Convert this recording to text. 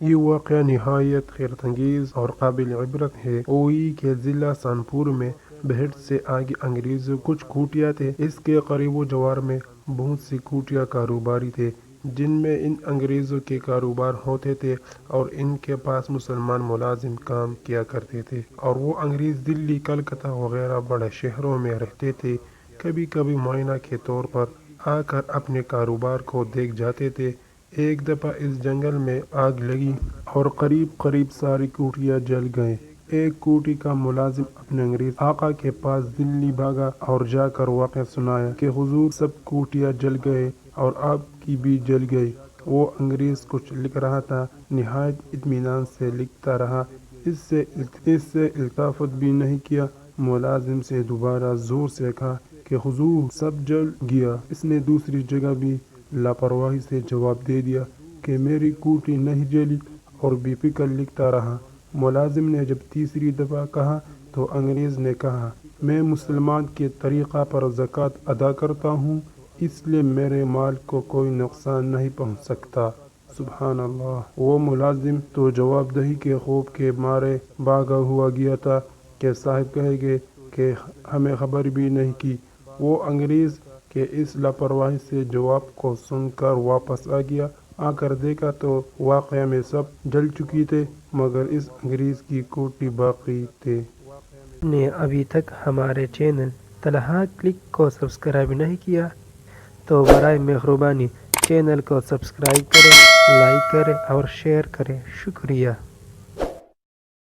یہ واقعہ نہایت حیرت انگیز اور قابل عبرت ہے۔ اوئی کے ضلع سانپور میں بہٹ سے آگے انگریزوں کچھ کوٹیا تھے۔ اس کے قریب و جوار میں بہت سے کوٹیا کاروباری تھے جن میں ان انگریزوں کے کاروبار ہوتے تھے اور ان کے پاس مسلمان ملازم کام کیا کرتے تھے، اور وہ انگریز دلی، کلکتہ وغیرہ بڑے شہروں میں رہتے تھے۔ کبھی کبھی معائنہ کے طور پر آ کر اپنے کاروبار کو دیکھ جاتے تھے۔ ایک دفعہ اس جنگل میں آگ لگی اور قریب ساری کوٹیاں جل گئیں۔ ایک کوٹی کا ملازم اپنے انگریز آقا کے پاس دلی بھاگا اور جا کر واقعہ سنایا کہ حضور سب کوٹیاں جل گئے اور آپ کی بھی جل گئی۔ وہ انگریز کچھ لکھ رہا تھا، نہایت اطمینان سے لکھتا رہا، اس سے التفات بھی نہیں کیا۔ ملازم سے دوبارہ زور سے کہا کہ حضور سب جل گیا۔ اس نے دوسری جگہ بھی لاپرواہی سے جواب دے دیا کہ میری کوٹی نہیں جلی، اور بے فکر لکھتا رہا۔ ملازم نے جب تیسری دفعہ کہا تو انگریز نے کہا، میں مسلمان کے طریقہ پر زکوٰۃ ادا کرتا ہوں، اس لیے میرے مال کو کوئی نقصان نہیں پہنچ سکتا۔ سبحان اللہ! وہ ملازم تو جواب دہی کے خوف کے مارے بھاگا ہوا گیا تھا کہ صاحب کہیں گے کہ ہمیں خبر بھی نہیں کی۔ وہ انگریز کے اس لاپرواہی سے جواب کو سن کر واپس آ گیا۔ آ کر دیکھا تو واقعہ میں سب جل چکے تھے مگر اس انگریز کی کوٹی باقی تھی۔ نے ابھی تک ہمارے چینل طلحہ کلک کو سبسکرائب نہیں کیا تو برائے مہربانی چینل کو سبسکرائب کریں، لائک کریں اور شیئر کریں۔ شکریہ۔